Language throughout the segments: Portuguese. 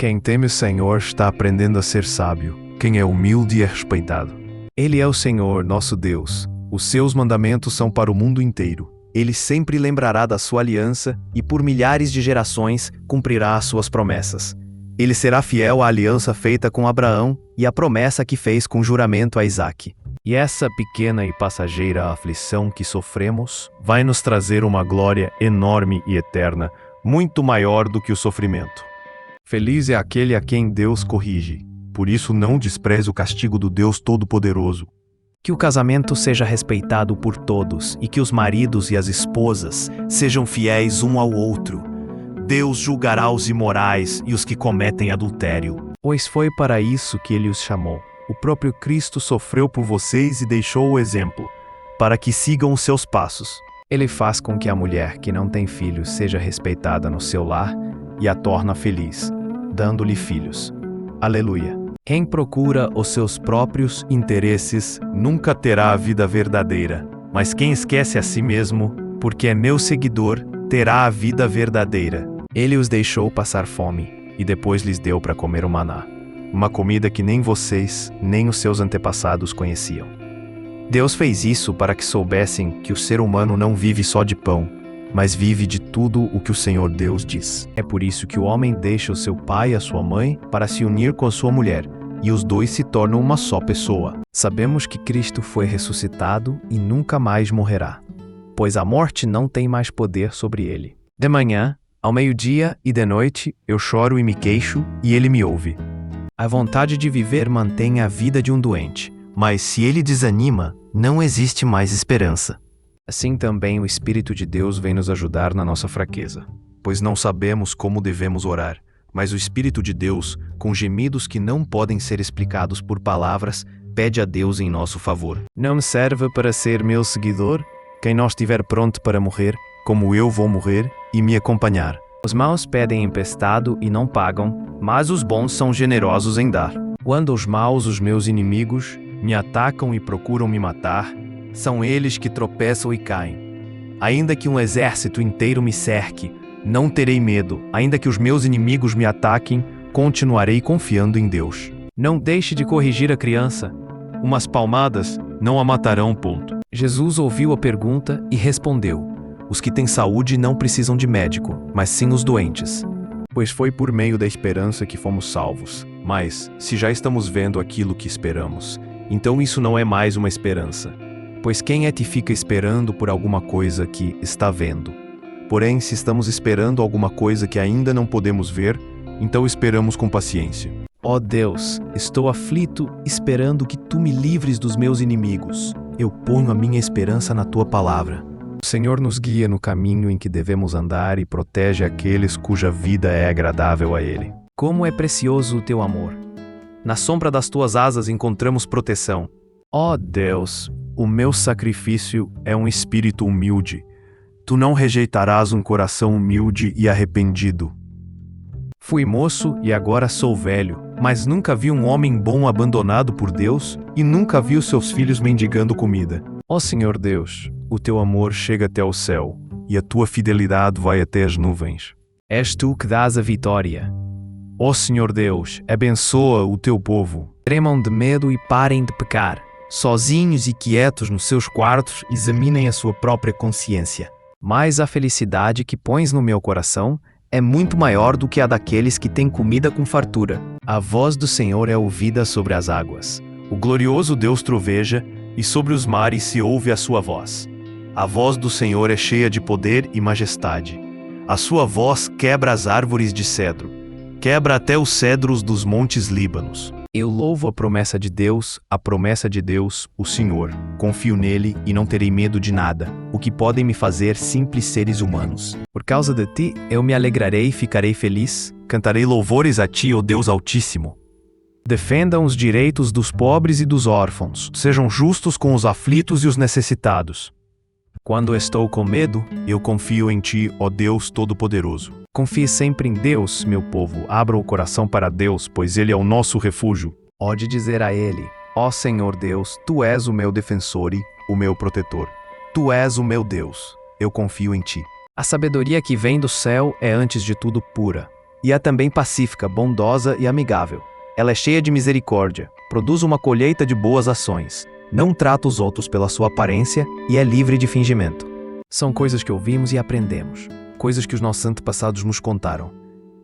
Quem teme o Senhor está aprendendo a ser sábio. Quem é humilde é respeitado. Ele é o Senhor, nosso Deus. Os seus mandamentos são para o mundo inteiro. Ele sempre lembrará da sua aliança e por milhares de gerações cumprirá as suas promessas. Ele será fiel à aliança feita com Abraão e à promessa que fez com juramento a Isaque. E essa pequena e passageira aflição que sofremos vai nos trazer uma glória enorme e eterna, muito maior do que o sofrimento. Feliz é aquele a quem Deus corrige. Por isso não despreze o castigo do Deus Todo-Poderoso. Que o casamento seja respeitado por todos e que os maridos e as esposas sejam fiéis um ao outro. Deus julgará os imorais e os que cometem adultério. Pois foi para isso que ele os chamou. O próprio Cristo sofreu por vocês e deixou o exemplo, para que sigam os seus passos. Ele faz com que a mulher que não tem filhos seja respeitada no seu lar e a torna feliz, dando-lhe filhos. Aleluia. Quem procura os seus próprios interesses nunca terá a vida verdadeira, mas quem esquece a si mesmo, porque é meu seguidor, terá a vida verdadeira. Ele os deixou passar fome e depois lhes deu para comer o maná, uma comida que nem vocês, nem os seus antepassados conheciam. Deus fez isso para que soubessem que o ser humano não vive só de pão, mas vive de tudo o que o Senhor Deus diz. É por isso que o homem deixa o seu pai e a sua mãe para se unir com a sua mulher, e os dois se tornam uma só pessoa. Sabemos que Cristo foi ressuscitado e nunca mais morrerá, pois a morte não tem mais poder sobre ele. De manhã, ao meio-dia e de noite, eu choro e me queixo, e ele me ouve. A vontade de viver mantém a vida de um doente, mas se ele desanima, não existe mais esperança. Assim também o Espírito de Deus vem nos ajudar na nossa fraqueza, pois não sabemos como devemos orar, mas o Espírito de Deus, com gemidos que não podem ser explicados por palavras, pede a Deus em nosso favor. Não serve para ser meu seguidor quem não estiver pronto para morrer, como eu vou morrer, e me acompanhar. Os maus pedem emprestado e não pagam, mas os bons são generosos em dar. Quando os maus, os meus inimigos, me atacam e procuram me matar, são eles que tropeçam e caem. Ainda que um exército inteiro me cerque, não terei medo. Ainda que os meus inimigos me ataquem, continuarei confiando em Deus. Não deixe de corrigir a criança. Umas palmadas não a matarão, ponto. Jesus ouviu a pergunta e respondeu: os que têm saúde não precisam de médico, mas sim os doentes. Pois foi por meio da esperança que fomos salvos. Mas, se já estamos vendo aquilo que esperamos, então isso não é mais uma esperança. Pois quem é que fica esperando por alguma coisa que está vendo? Porém, se estamos esperando alguma coisa que ainda não podemos ver, então esperamos com paciência. Ó Deus, estou aflito, esperando que Tu me livres dos meus inimigos. Eu ponho a minha esperança na Tua palavra. O Senhor nos guia no caminho em que devemos andar e protege aqueles cuja vida é agradável a Ele. Como é precioso o Teu amor! Na sombra das Tuas asas encontramos proteção. Ó Deus, o meu sacrifício é um espírito humilde. Tu não rejeitarás um coração humilde e arrependido. Fui moço e agora sou velho, mas nunca vi um homem bom abandonado por Deus e nunca vi os seus filhos mendigando comida. Ó Senhor Deus, o Teu amor chega até o céu e a Tua fidelidade vai até as nuvens. És Tu que dás a vitória. Ó Senhor Deus, abençoa o Teu povo. Tremam de medo e parem de pecar. Sozinhos e quietos nos seus quartos, examinem a sua própria consciência. Mas a felicidade que pões no meu coração é muito maior do que a daqueles que têm comida com fartura. A voz do Senhor é ouvida sobre as águas. O glorioso Deus troveja, e sobre os mares se ouve a sua voz. A voz do Senhor é cheia de poder e majestade. A sua voz quebra as árvores de cedro. Quebra até os cedros dos montes Líbanos. Eu louvo a promessa de Deus, o Senhor. Confio nele e não terei medo de nada, o que podem me fazer simples seres humanos. Por causa de ti, eu me alegrarei e ficarei feliz. Cantarei louvores a ti, ó Deus Altíssimo. Defendam os direitos dos pobres e dos órfãos. Sejam justos com os aflitos e os necessitados. Quando estou com medo, eu confio em ti, ó Deus Todo-Poderoso. Confie sempre em Deus, meu povo. Abra o coração para Deus, pois Ele é o nosso refúgio. Pode dizer a Ele: ó Senhor Deus, Tu és o meu defensor e o meu protetor. Tu és o meu Deus. Eu confio em Ti. A sabedoria que vem do céu é antes de tudo pura. E é também pacífica, bondosa e amigável. Ela é cheia de misericórdia, produz uma colheita de boas ações, não trata os outros pela sua aparência e é livre de fingimento. São coisas que ouvimos e aprendemos, coisas que os nossos antepassados nos contaram.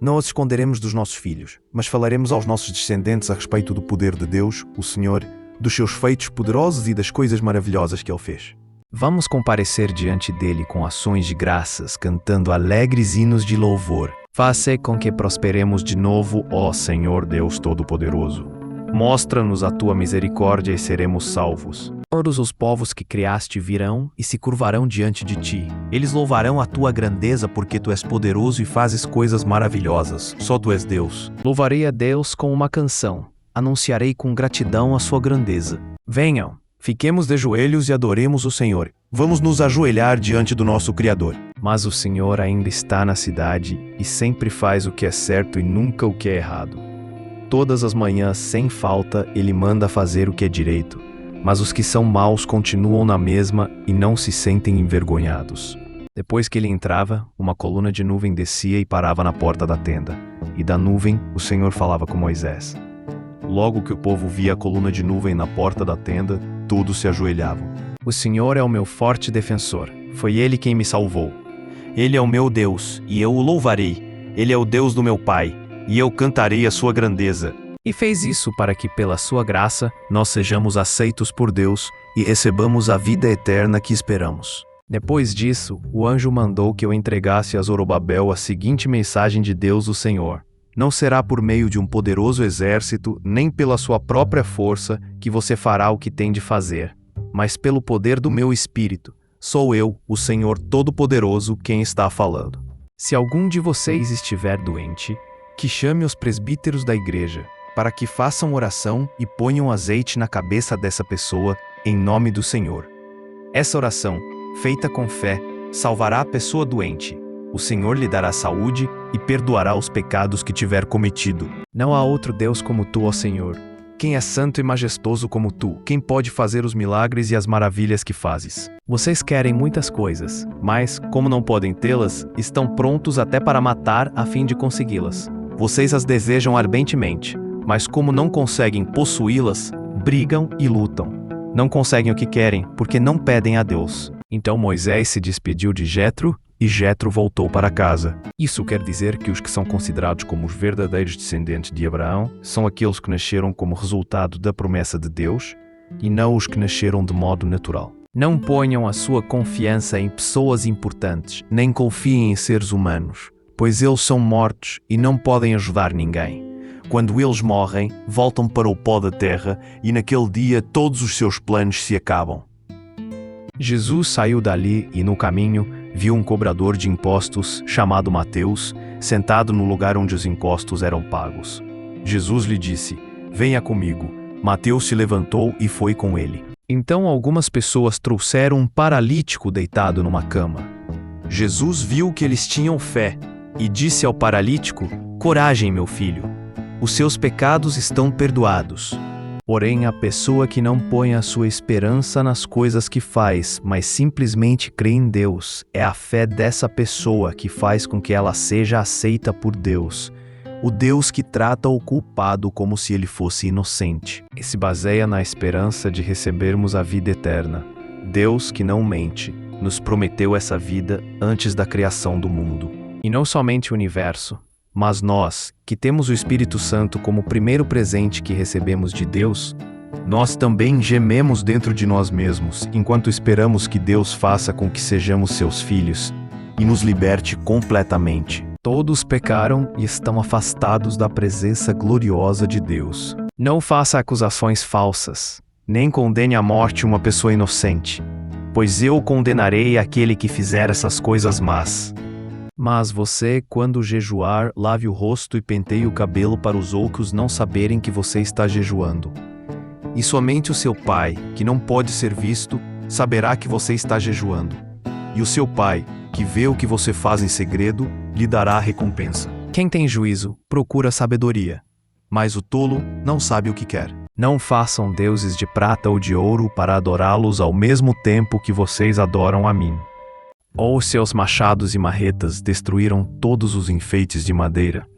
Não as esconderemos dos nossos filhos, mas falaremos aos nossos descendentes a respeito do poder de Deus, o Senhor, dos seus feitos poderosos e das coisas maravilhosas que Ele fez. Vamos comparecer diante dele com ações de graças, cantando alegres hinos de louvor. Faça com que prosperemos de novo, ó Senhor Deus Todo-Poderoso. Mostra-nos a tua misericórdia e seremos salvos. Todos os povos que criaste virão e se curvarão diante de ti. Eles louvarão a tua grandeza porque tu és poderoso e fazes coisas maravilhosas. Só tu és Deus. Louvarei a Deus com uma canção. Anunciarei com gratidão a sua grandeza. Venham, fiquemos de joelhos e adoremos o Senhor. Vamos nos ajoelhar diante do nosso Criador. Mas o Senhor ainda está na cidade e sempre faz o que é certo e nunca o que é errado. Todas as manhãs, sem falta, ele manda fazer o que é direito, mas os que são maus continuam na mesma e não se sentem envergonhados. Depois que ele entrava, uma coluna de nuvem descia e parava na porta da tenda, e da nuvem o Senhor falava com Moisés. Logo que o povo via a coluna de nuvem na porta da tenda, todos se ajoelhavam. O Senhor é o meu forte defensor, foi Ele quem me salvou. Ele é o meu Deus, e eu o louvarei. Ele é o Deus do meu pai, e eu cantarei a sua grandeza. E fez isso para que, pela sua graça, nós sejamos aceitos por Deus e recebamos a vida eterna que esperamos. Depois disso, o anjo mandou que eu entregasse a Zorobabel a seguinte mensagem de Deus o Senhor. Não será por meio de um poderoso exército, nem pela sua própria força, que você fará o que tem de fazer, mas pelo poder do meu Espírito. Sou eu, o Senhor Todo-Poderoso, quem está falando. Se algum de vocês estiver doente, que chame os presbíteros da igreja, para que façam oração e ponham azeite na cabeça dessa pessoa, em nome do Senhor. Essa oração, feita com fé, salvará a pessoa doente. O Senhor lhe dará saúde e perdoará os pecados que tiver cometido. Não há outro Deus como tu, ó Senhor. Quem é santo e majestoso como tu? Quem pode fazer os milagres e as maravilhas que fazes? Vocês querem muitas coisas, mas, como não podem tê-las, estão prontos até para matar a fim de consegui-las. Vocês as desejam ardentemente, mas como não conseguem possuí-las, brigam e lutam. Não conseguem o que querem, porque não pedem a Deus. Então Moisés se despediu de Jetro, e Jetro voltou para casa. Isso quer dizer que os que são considerados como os verdadeiros descendentes de Abraão são aqueles que nasceram como resultado da promessa de Deus, e não os que nasceram de modo natural. Não ponham a sua confiança em pessoas importantes, nem confiem em seres humanos, pois eles são mortos e não podem ajudar ninguém. Quando eles morrem, voltam para o pó da terra e naquele dia todos os seus planos se acabam. Jesus saiu dali e no caminho viu um cobrador de impostos chamado Mateus, sentado no lugar onde os impostos eram pagos. Jesus lhe disse: "Venha comigo." Mateus se levantou e foi com ele. Então algumas pessoas trouxeram um paralítico deitado numa cama. Jesus viu que eles tinham fé e disse ao paralítico: "Coragem, meu filho. Os seus pecados estão perdoados." Porém, a pessoa que não põe a sua esperança nas coisas que faz, mas simplesmente crê em Deus, é a fé dessa pessoa que faz com que ela seja aceita por Deus. O Deus que trata o culpado como se ele fosse inocente. E se baseia na esperança de recebermos a vida eterna. Deus, que não mente, nos prometeu essa vida antes da criação do mundo. E não somente o universo, mas nós, que temos o Espírito Santo como o primeiro presente que recebemos de Deus, nós também gememos dentro de nós mesmos, enquanto esperamos que Deus faça com que sejamos seus filhos e nos liberte completamente. Todos pecaram e estão afastados da presença gloriosa de Deus. Não faça acusações falsas, nem condene à morte uma pessoa inocente, pois eu condenarei aquele que fizer essas coisas más. Mas você, quando jejuar, lave o rosto e penteie o cabelo para os outros não saberem que você está jejuando. E somente o seu pai, que não pode ser visto, saberá que você está jejuando. E o seu pai, que vê o que você faz em segredo, lhe dará a recompensa. Quem tem juízo, procura sabedoria, mas o tolo não sabe o que quer. Não façam deuses de prata ou de ouro para adorá-los ao mesmo tempo que vocês adoram a mim. Ou seus machados e marretas destruíram todos os enfeites de madeira,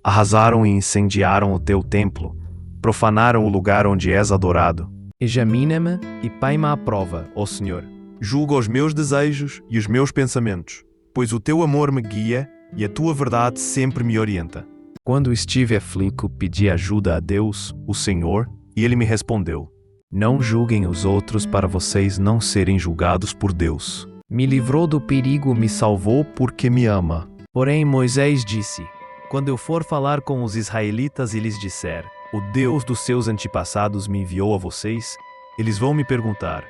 arrasaram e incendiaram o teu templo, profanaram o lugar onde és adorado. Examina-me e põe-me à prova, ó Senhor. Julga os meus desejos e os meus pensamentos, pois o teu amor me guia e a tua verdade sempre me orienta. Quando estive aflito, pedi ajuda a Deus, o Senhor, e ele me respondeu: Não julguem os outros para vocês não serem julgados por Deus. Me livrou do perigo, me salvou porque me ama. Porém Moisés disse: Quando eu for falar com os israelitas e lhes disser: O Deus dos seus antepassados me enviou a vocês, eles vão me perguntar: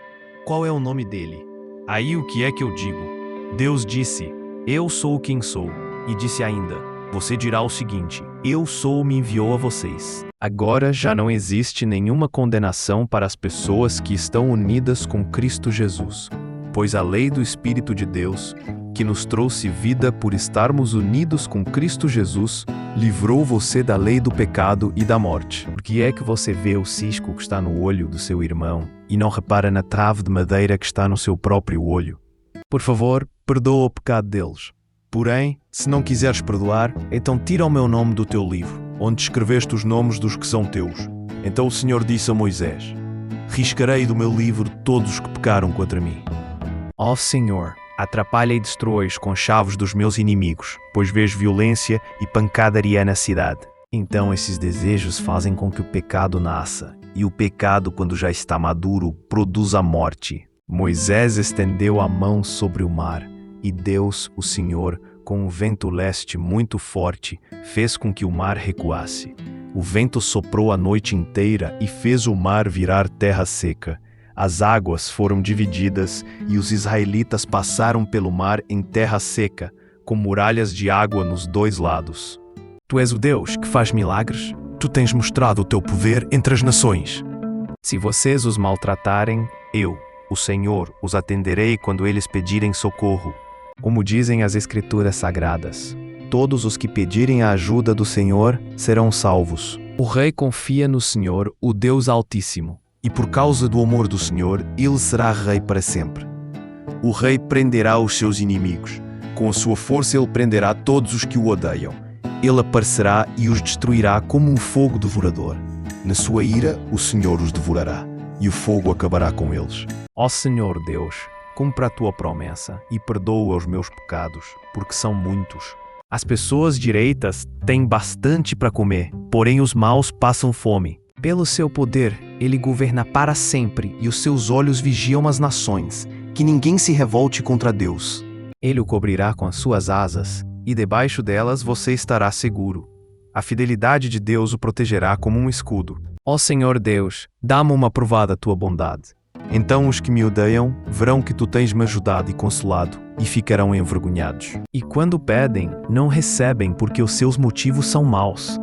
Qual é o nome dele? Aí o que é que eu digo? Deus disse: Eu sou quem sou. E disse ainda: Você dirá o seguinte: Eu sou, me enviou a vocês. Agora já não existe nenhuma condenação para as pessoas que estão unidas com Cristo Jesus, pois a lei do Espírito de Deus, que nos trouxe vida por estarmos unidos com Cristo Jesus, livrou você da lei do pecado e da morte. Por que é que você vê o cisco que está no olho do seu irmão e não repara na trave de madeira que está no seu próprio olho? Por favor, perdoa o pecado deles. Porém, se não quiseres perdoar, então tira o meu nome do teu livro, onde escreveste os nomes dos que são teus. Então o Senhor disse a Moisés: Riscarei do meu livro todos os que pecaram contra mim. Ó Senhor, atrapalha e destrói-os com chaves dos meus inimigos, pois vês violência e pancadaria na cidade. Então esses desejos fazem com que o pecado nasça, e o pecado, quando já está maduro, produz a morte. Moisés estendeu a mão sobre o mar, e Deus, o Senhor, com um vento leste muito forte, fez com que o mar recuasse. O vento soprou a noite inteira e fez o mar virar terra seca. As águas foram divididas e os israelitas passaram pelo mar em terra seca, com muralhas de água nos dois lados. Tu és o Deus que faz milagres? Tu tens mostrado o teu poder entre as nações. Se vocês os maltratarem, eu, o Senhor, os atenderei quando eles pedirem socorro. Como dizem as Escrituras Sagradas, todos os que pedirem a ajuda do Senhor serão salvos. O rei confia no Senhor, o Deus Altíssimo, e por causa do amor do Senhor, ele será rei para sempre. O rei prenderá os seus inimigos. Com a sua força ele prenderá todos os que o odeiam. Ele aparecerá e os destruirá como um fogo devorador. Na sua ira, o Senhor os devorará, e o fogo acabará com eles. Ó Senhor Deus, cumpra a tua promessa e perdoa os meus pecados, porque são muitos. As pessoas direitas têm bastante para comer, porém os maus passam fome. Pelo seu poder, ele governa para sempre e os seus olhos vigiam as nações, que ninguém se revolte contra Deus. Ele o cobrirá com as suas asas, e debaixo delas você estará seguro. A fidelidade de Deus o protegerá como um escudo. Ó Senhor Deus, dá-me uma prova da tua bondade. Então os que me odeiam verão que tu tens me ajudado e consolado, e ficarão envergonhados. E quando pedem, não recebem porque os seus motivos são maus.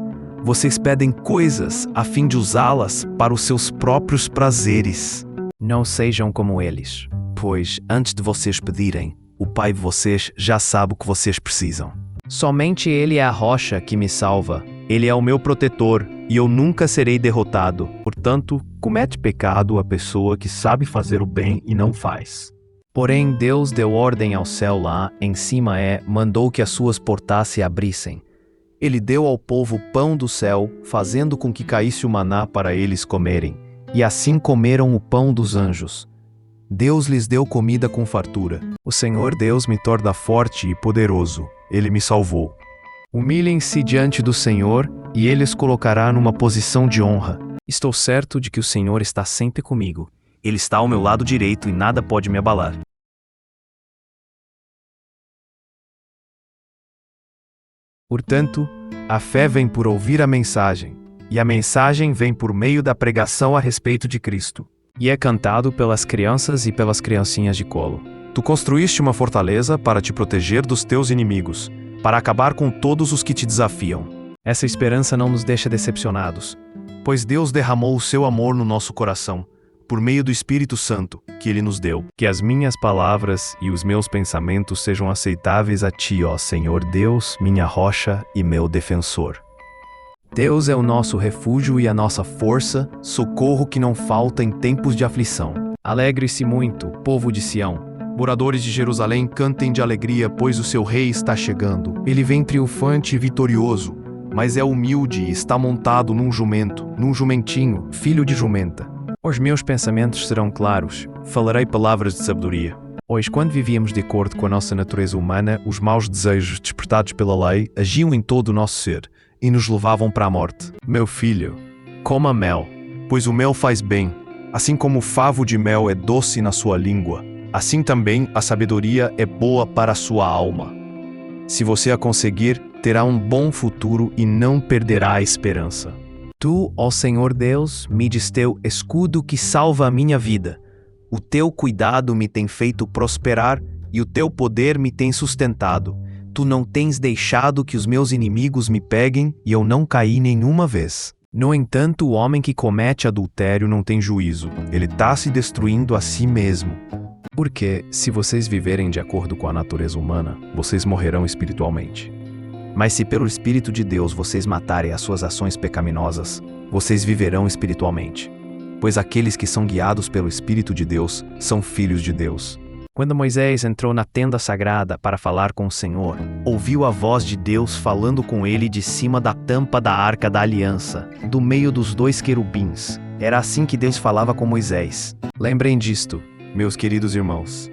Vocês pedem coisas a fim de usá-las para os seus próprios prazeres. Não sejam como eles, pois antes de vocês pedirem, o Pai de vocês já sabe o que vocês precisam. Somente Ele é a rocha que me salva. Ele é o meu protetor, e eu nunca serei derrotado. Portanto, comete pecado a pessoa que sabe fazer o bem e não faz. Porém, Deus deu ordem ao céu lá, em cima mandou que as suas portas se abrissem. Ele deu ao povo pão do céu, fazendo com que caísse o maná para eles comerem, e assim comeram o pão dos anjos. Deus lhes deu comida com fartura. O Senhor Deus me torna forte e poderoso. Ele me salvou. Humilhem-se diante do Senhor, e Ele os colocará numa posição de honra. Estou certo de que o Senhor está sempre comigo. Ele está ao meu lado direito e nada pode me abalar. Portanto, a fé vem por ouvir a mensagem, e a mensagem vem por meio da pregação a respeito de Cristo. E é cantado pelas crianças e pelas criancinhas de colo. Tu construíste uma fortaleza para te proteger dos teus inimigos, para acabar com todos os que te desafiam. Essa esperança não nos deixa decepcionados, pois Deus derramou o seu amor no nosso coração, por meio do Espírito Santo, que Ele nos deu. Que as minhas palavras e os meus pensamentos sejam aceitáveis a Ti, ó Senhor Deus, minha rocha e meu defensor. Deus é o nosso refúgio e a nossa força, socorro que não falta em tempos de aflição. Alegre-se muito, povo de Sião. Moradores de Jerusalém, cantem de alegria, pois o seu rei está chegando. Ele vem triunfante e vitorioso, mas é humilde e está montado num jumento, num jumentinho, filho de jumenta. Os meus pensamentos serão claros, falarei palavras de sabedoria. Pois quando vivíamos de acordo com a nossa natureza humana, os maus desejos despertados pela lei agiam em todo o nosso ser e nos levavam para a morte. Meu filho, coma mel, pois o mel faz bem. Assim como o favo de mel é doce na sua língua, assim também a sabedoria é boa para a sua alma. Se você a conseguir, terá um bom futuro e não perderá a esperança. Tu, ó Senhor Deus, me diste teu escudo que salva a minha vida. O teu cuidado me tem feito prosperar e o teu poder me tem sustentado. Tu não tens deixado que os meus inimigos me peguem e eu não caí nenhuma vez. No entanto, o homem que comete adultério não tem juízo. Ele está se destruindo a si mesmo. Porque, se vocês viverem de acordo com a natureza humana, vocês morrerão espiritualmente. Mas se pelo Espírito de Deus vocês matarem as suas ações pecaminosas, vocês viverão espiritualmente. Pois aqueles que são guiados pelo Espírito de Deus são filhos de Deus. Quando Moisés entrou na tenda sagrada para falar com o Senhor, ouviu a voz de Deus falando com ele de cima da tampa da Arca da Aliança, do meio dos dois querubins. Era assim que Deus falava com Moisés. Lembrem disto, meus queridos irmãos.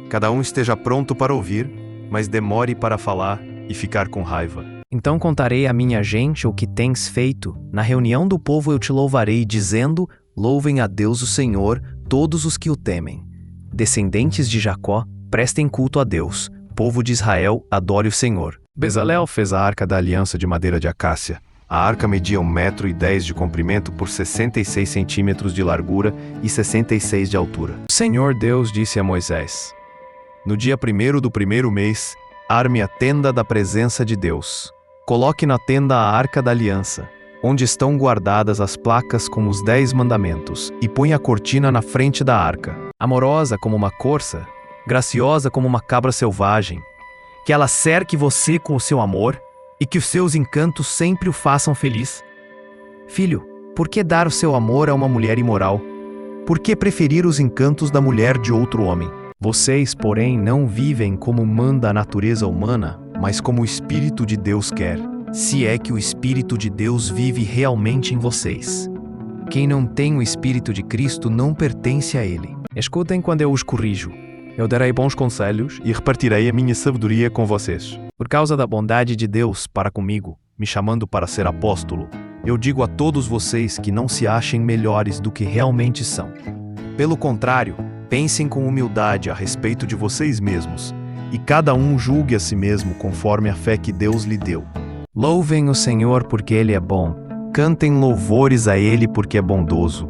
Cada um esteja pronto para ouvir, mas demore para falar e ficar com raiva. Então contarei à minha gente o que tens feito. Na reunião do povo eu te louvarei, dizendo: louvem a Deus o Senhor, todos os que o temem. Descendentes de Jacó, prestem culto a Deus. Povo de Israel, adore o Senhor. Bezalel fez a arca da aliança de madeira de acácia. A arca media 1,10 m de comprimento por 66 centímetros de largura e 66 de altura. O Senhor Deus disse a Moisés: no dia 1º do primeiro mês, arme a tenda da presença de Deus. Coloque na tenda a arca da aliança, onde estão guardadas as placas com os 10 mandamentos, e põe a cortina na frente da arca. Amorosa como uma corça, graciosa como uma cabra selvagem, que ela cerque você com o seu amor e que os seus encantos sempre o façam feliz. Filho, por que dar o seu amor a uma mulher imoral? Por que preferir os encantos da mulher de outro homem? Vocês, porém, não vivem como manda a natureza humana, mas como o Espírito de Deus quer, se é que o Espírito de Deus vive realmente em vocês. Quem não tem o Espírito de Cristo não pertence a Ele. Escutem quando eu os corrijo. Eu darei bons conselhos e repartirei a minha sabedoria com vocês. Por causa da bondade de Deus para comigo, me chamando para ser apóstolo, eu digo a todos vocês que não se achem melhores do que realmente são. Pelo contrário, pensem com humildade a respeito de vocês mesmos, e cada um julgue a si mesmo conforme a fé que Deus lhe deu. Louvem o Senhor porque Ele é bom. Cantem louvores a Ele porque é bondoso.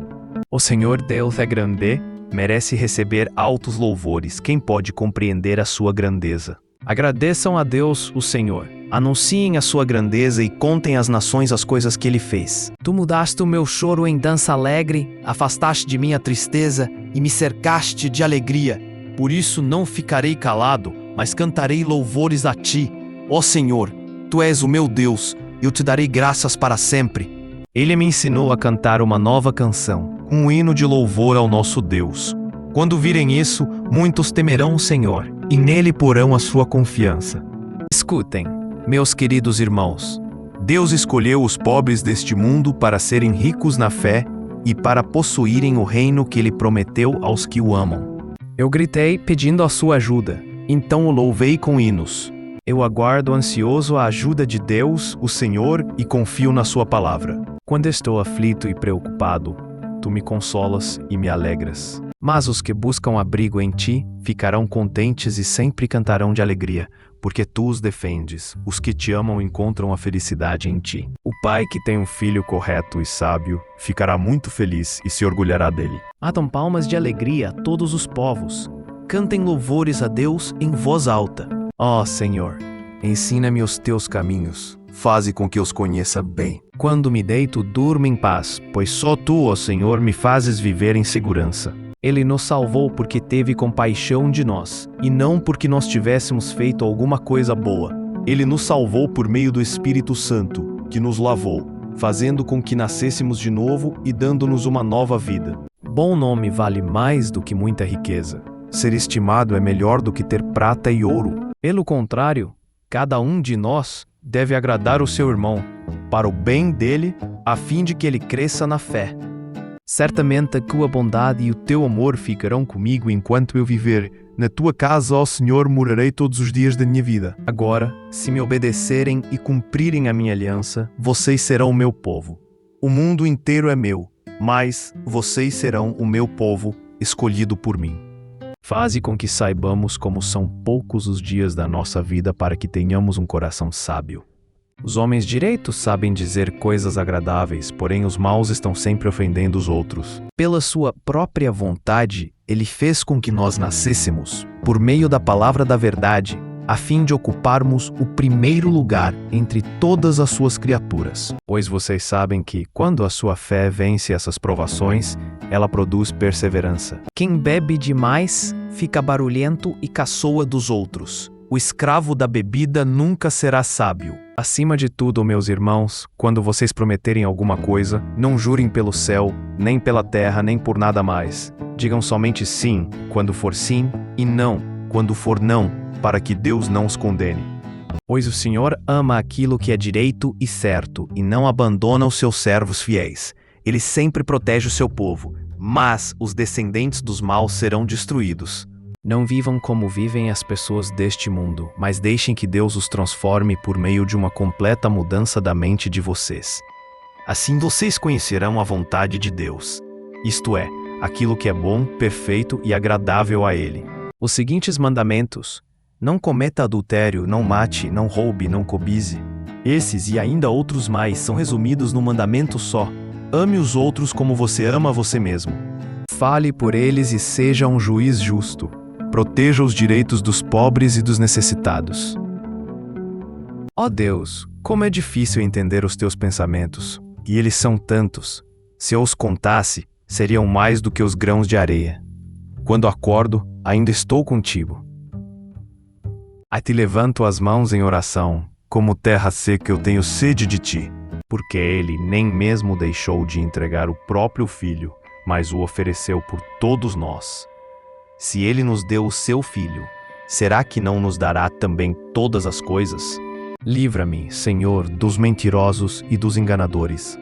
O Senhor Deus é grande, merece receber altos louvores. Quem pode compreender a sua grandeza? Agradeçam a Deus, o Senhor. Anunciem a sua grandeza e contem às nações as coisas que Ele fez. Tu mudaste o meu choro em dança alegre, afastaste de mim a tristeza e me cercaste de alegria. Por isso não ficarei calado, mas cantarei louvores a Ti. Ó Senhor, Tu és o meu Deus, eu Te darei graças para sempre. Ele me ensinou a cantar uma nova canção, um hino de louvor ao nosso Deus. Quando virem isso, muitos temerão o Senhor, e nele porão a sua confiança. Escutem, meus queridos irmãos. Deus escolheu os pobres deste mundo para serem ricos na fé e para possuírem o reino que Ele prometeu aos que o amam. Eu gritei pedindo a sua ajuda, então o louvei com hinos. Eu aguardo ansioso a ajuda de Deus, o Senhor, e confio na sua palavra. Quando estou aflito e preocupado, Tu me consolas e me alegras. Mas os que buscam abrigo em Ti ficarão contentes e sempre cantarão de alegria, porque Tu os defendes. Os que Te amam encontram a felicidade em Ti. O pai que tem um filho correto e sábio ficará muito feliz e se orgulhará dele. Batam palmas de alegria a todos os povos. Cantem louvores a Deus em voz alta. Ó Senhor, ensina-me os Teus caminhos. Faze com que eu os conheça bem. Quando me deito, durmo em paz, pois só Tu, ó Senhor, me fazes viver em segurança. Ele nos salvou porque teve compaixão de nós, e não porque nós tivéssemos feito alguma coisa boa. Ele nos salvou por meio do Espírito Santo, que nos lavou, fazendo com que nascêssemos de novo e dando-nos uma nova vida. Bom nome vale mais do que muita riqueza. Ser estimado é melhor do que ter prata e ouro. Pelo contrário, cada um de nós deve agradar o seu irmão, para o bem dele, a fim de que ele cresça na fé. Certamente a tua bondade e o teu amor ficarão comigo enquanto eu viver. Na tua casa, ó Senhor, morarei todos os dias da minha vida. Agora, se me obedecerem e cumprirem a minha aliança, vocês serão o meu povo. O mundo inteiro é meu, mas vocês serão o meu povo, escolhido por mim. Faze com que saibamos como são poucos os dias da nossa vida para que tenhamos um coração sábio. Os homens direitos sabem dizer coisas agradáveis, porém os maus estão sempre ofendendo os outros. Pela sua própria vontade, ele fez com que nós nascêssemos, por meio da palavra da verdade, a fim de ocuparmos o primeiro lugar entre todas as suas criaturas. Pois vocês sabem que, quando a sua fé vence essas provações, ela produz perseverança. Quem bebe demais fica barulhento e caçoa dos outros. O escravo da bebida nunca será sábio. Acima de tudo, meus irmãos, quando vocês prometerem alguma coisa, não jurem pelo céu, nem pela terra, nem por nada mais. Digam somente sim, quando for sim, e não, quando for não, para que Deus não os condene. Pois o Senhor ama aquilo que é direito e certo, e não abandona os seus servos fiéis. Ele sempre protege o seu povo, mas os descendentes dos maus serão destruídos. Não vivam como vivem as pessoas deste mundo, mas deixem que Deus os transforme por meio de uma completa mudança da mente de vocês. Assim vocês conhecerão a vontade de Deus, isto é, aquilo que é bom, perfeito e agradável a Ele. Os seguintes mandamentos: não cometa adultério, não mate, não roube, não cobize. Esses e ainda outros mais são resumidos num mandamento só: ame os outros como você ama você mesmo. Fale por eles e seja um juiz justo. Proteja os direitos dos pobres e dos necessitados. Ó Deus, como é difícil entender os teus pensamentos, e eles são tantos. Se eu os contasse, seriam mais do que os grãos de areia. Quando acordo, ainda estou contigo. A ti levanto as mãos em oração, como terra seca eu tenho sede de ti, porque ele nem mesmo deixou de entregar o próprio Filho, mas o ofereceu por todos nós. Se ele nos deu o seu Filho, será que não nos dará também todas as coisas? Livra-me, Senhor, dos mentirosos e dos enganadores.